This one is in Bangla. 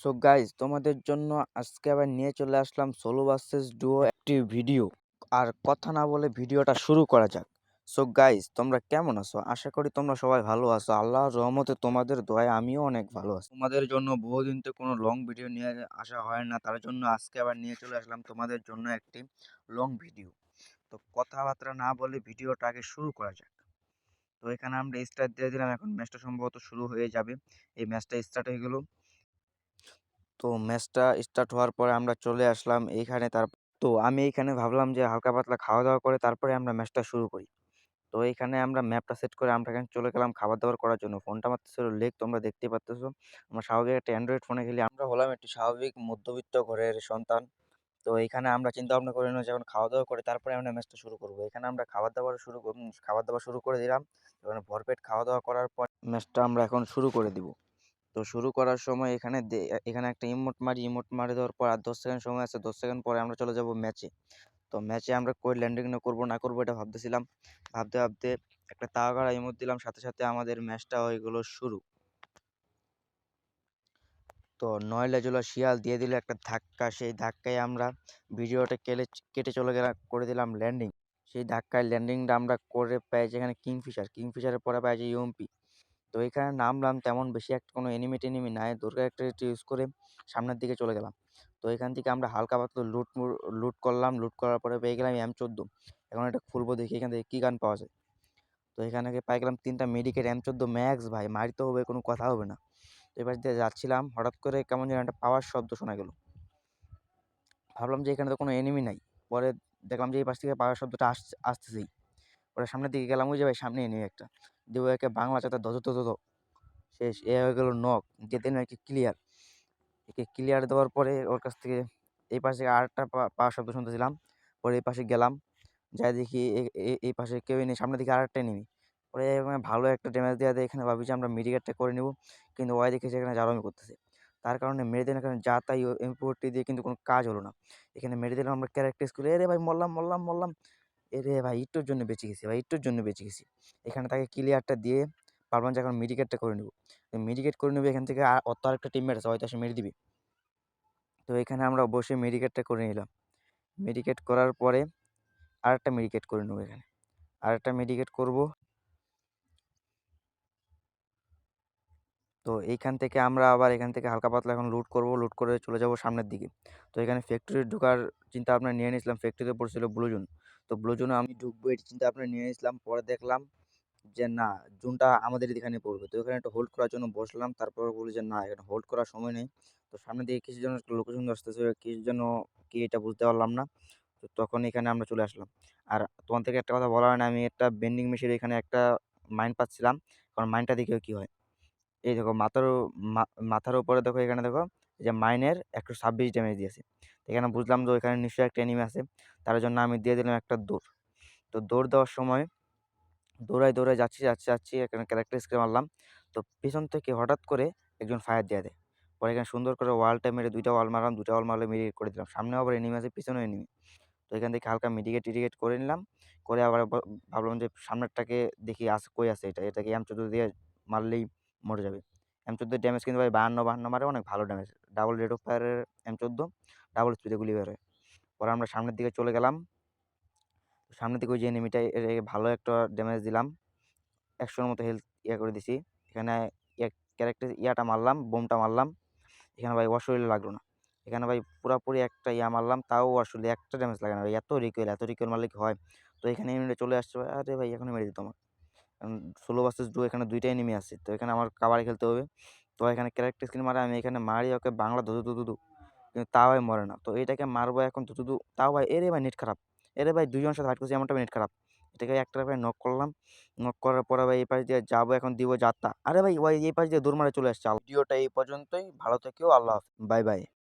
সো গাইস তোমাদের জন্য আজকে আবার নিয়ে চলে আসলাম সোলো ভার্সেস ডুও একটি ভিডিও। আর কথা না বলে ভিডিওটা শুরু করা যাক। সো গাইস তোমরা কেমন আছো? আশা করি তোমরা সবাই ভালো আছো। আল্লাহর রহমতে তোমাদের দয়ায় আমিও অনেক ভালো আছি। তোমাদের জন্য বহুদিন তো কোনো লং ভিডিও নিয়ে আসা হয় না, তার জন্য আজকে আবার নিয়ে চলে আসলাম তোমাদের জন্য একটি লং ভিডিও। তো কথাবার্তা না বলে ভিডিওটা আগে শুরু করা যাক। তো এখানে আমরা স্টার্ট দিয়ে দিলাম, এখন ম্যাচটা সম্ভবত শুরু হয়ে যাবে। এই ম্যাচটা স্টার্ট হয়ে গেল। তো ম্যাচটা স্টার্ট হওয়ার পরে আমরা চলে আসলাম এইখানে। তো আমি এইখানে ভাবলাম যে হালকা পাতলা খাওয়া দাওয়া করে তারপরে আমরা ম্যাচটা শুরু করি। তো এইখানে আমরা ম্যাপটা সেট করে আমরা এখানে চলে গেলাম খাবার দাবার করার জন্য। ফোনটা মারতেছিল লেগ, তোমরা দেখতেই পারতেছো। আমরা স্বাভাবিক একটা অ্যান্ড্রয়েড ফোনে খেলি। আমরা হলাম একটি স্বাভাবিক মধ্যবিত্ত ঘরের সন্তান। তো এইখানে আমরা চিন্তা ভাবনা করে নিই যে এখন খাওয়া দাওয়া করে তারপরে আমরা ম্যাচটা শুরু করবো। এখানে আমরা খাবার দাবার শুরু করে দিলাম। এখানে ভরপেট খাওয়া দাওয়া করার পর ম্যাচটা আমরা এখন শুরু করে দিব। তো শুরু করার সময় এখানে একটা ইমোট মারি দেওয়ার পর আর 10 সেকেন্ড সময় আছে। 10 সেকেন্ড পরে আমরা চলে যাব ম্যাচে। তো ম্যাচে আমরা কই ল্যান্ডিং না করবো না করবো এটা ভাবতেছিলাম। ভাবতে ভাবতে একটা তাগাড়া ইমোট দিলাম, সাথে সাথে আমাদের ম্যাচটা হয়ে গেল শুরু। তো নয়লা জোলা শিয়াল দিয়ে দিল একটা ধাক্কা, সেই ধাক্কায় আমরা ভিডিওটা কেটে চলে গেলাম, করে দিলাম ল্যান্ডিং। সেই ধাক্কায় ল্যান্ডিংটা আমরা করে পাই যেখানে কিংফিশারের পরে পাই যে ইউএমপি। তো এখানে নামলাম, তেমন বেশি একটা কোনো এনিমি নাই, দুর্গা একটা ইউজ করে সামনের দিকে চলে গেলাম। তো এখান থেকে আমরা হালকা পাতলা লুট করলাম। লুট করার পরে পেয়ে গেলাম M14। এখন এটা খুলবো, দেখি এখান থেকে কী গান পাওয়া যায়। তো এখানে পাই গেলাম 3টা মেডিকেট M14 ম্যাক্স। ভাই মারিতে হবে, কোনো কথা হবে না। তো এবার দিয়ে যাচ্ছিলাম, হঠাৎ করে কেমন যেন একটা পাওয়ার শব্দ শোনা গেল। ভাবলাম যে এখানে তো কোনো এনিমি নাই। পরে দেখলাম যে এই পাশ থেকে পাওয়ার শব্দটা আসতেছেই। পরে সামনের দিকে গেলাম, ওই যে ভাই সামনে এনিমি একটা। দিয়ে একে বাংলা চাতা ধো ধো ধো, শেষ। এ হয়ে গেল নক। যেতে না একে ক্লিয়ার। একে ক্লিয়ার দেওয়ার পরে ওর কাছ থেকে এই পাশে আরেকটা পাওয়ার শব্দ শুনতেছিলাম। পরে এই পাশে গেলাম, যাই দেখি এই পাশে কেউই নেই, সামনের দিকে আরেকটা এনিমি। পরে এখানে ভালো একটা ড্যামেজ দেওয়া দেয়, এখানে ভাবি যে আমরা মিডিকেটটা করে নেব। কিন্তু ওয়াই দেখে সেখানে জারমি করতেছে। তার কারণে মেরে দিলাম এখানে যা তাই M40 দিয়ে, কিন্তু কোনো কাজ হলো না। এখানে মেরে দিলাম আমরা ক্যারেক্টার স্কুলে। এরে ভাই মরলাম মরলাম মরলাম। এরে ভাই একটুর জন্য বেঁচে গেছি, ভাই একটুর জন্য বেঁচে গেছি। এখানে তাকে ক্লিয়ারটা দিয়ে ভাবলাম যে এখন মিডিকেটটা করে নেব। মেডিকেট করে নেবে এখান থেকে, অত আরেকটা টিমমেট আছে, হয়তো সে মেরে দিবে। তো এখানে আমরা বসে মেডিকেটটা করে নিলাম। মেডিকেট করার পরে আরেকটা মেডিকেট করে নেবো এখানে। আরেকটা মেডিকেট করব। তো এইখান থেকে আমরা আবার এখান থেকে হালকা পাতলা এখন লুট করব। লুট করে চলে যাব সামনের দিকে। তো এখানে ফ্যাক্টরি ঢোকার চিন্তা ভাবনা নিয়ে নিয়েছিলাম। ফ্যাক্টরিতে পড়ছিল ব্লু জোন। তো ব্লু জোনে আমি ঢুকবো এই চিন্তা ভাবনা নিয়ে নিয়েছিলাম। পরে দেখলাম যে না, জোনটা আমাদের এখানে পড়বে। তো এখানে একটা হোল্ড করার জন্য বসলাম। তারপর বলি যে না, এখানে হোল্ড করার সময় নেই। তো সামনে দিকে কিসের জন্য একটা লোকেশন আসতেছে, কিসের জন্য কি এটা বুঝতে পারলাম না। তো তখন এখানে আমরা চলে আসলাম। আর তোমার থেকে একটা কথা বলা হয় না, আমি একটা বেন্ডিং মেশিন এখানে একটা মাইন পাচ্ছিলাম। কারণ মাইনটা দেখেও কি হয়, এই দেখো মাথার উপরে দেখো, এখানে দেখো যে মাইনের 126 ড্যামেজ দিয়েছে। এখানে বুঝলাম যে এখানে নিশ্চয়ই একটা এনিমি আছে। তার জন্য আমি দিয়ে দিলাম একটা দৌড়। তো দৌড় দেওয়ার সময় দৌড়ায় যাচ্ছি, এখানে ক্যারেক্টার স্ক্রিন মারলাম। তো পিছন থেকে হঠাৎ করে একজন ফায়ার দিয়ে দেয়। পরে এখানে সুন্দর করে ওয়ালটা মেরে 2টা ওয়াল মারলাম। 2টা ওয়াল মারলে মেডিকেট করে দিলাম। সামনেও আবার এনিমি আছে, পিছনেও এনিমি। তো এখান থেকে হালকা টিডিকেট করে নিলাম। করে আবার ভাবলাম যে সামনেরটাকে দেখি কই আছে এটা। এটাকে M14 দিয়ে মারলেই মরে যাবে। M14 ড্যামেজ কিন্তু ভাই 52 মারে, অনেক ভালো ড্যামেজ। ডাবল রেট অফ ফায়ারের M14, ডাবল স্পিডে গুলি বের হয়। পরে আমরা সামনের দিকে চলে গেলাম। সামনের দিকে ওই যে এনিমিটা, ভালো একটা ড্যামেজ দিলাম। 100-র মতো হেলথ করে দিছি। এখানে ক্যারেক্টার মারলাম, বোমটা মারলাম। এখানে ভাই অশরীরে লাগলো না। এখানে ভাই পুরাপুরি একটা মারলাম, তাও আসলে একটা ড্যামেজ লাগে না ভাই। এত রিকোয়েল মারলে কি হয়? তো এখানে এনিমিটা চলে আসছে ভাই। আরে ভাই এখনই মেরে দিত আমার। কারণ সোলো ভার্সেস ডুও, এখানে 2টা এনিমি আছে। তো এখানে আমার কাভারে খেলতে হবে। তো এখানে ক্যারেক্টার স্কিন মারে, আমি এখানে মারি ওকে বাংলা ধুধু ধুধু ধু। কিন্তু তাও ভাই মরে না। তো এটাকে মারবো এখন ধুধু ধু। তাও ভাই, এরে ভাই নেট খারাপ। এরে ভাই 2 জনের সাথে ফাইট করছি, এমনটা নেট খারাপ। এটাকে একটা ভাই নক করলাম। নক করার পরে ভাই এই পাশ দিয়ে যাবো, এখন দিব যাত্রা। আরে ভাই ওই এই পাশ দিয়ে দৌড় মারে চলে আসছে। ভিডিওটা এই পর্যন্তই। ভালো থেকেও। আল্লাহ হাফেজ। Bye bye.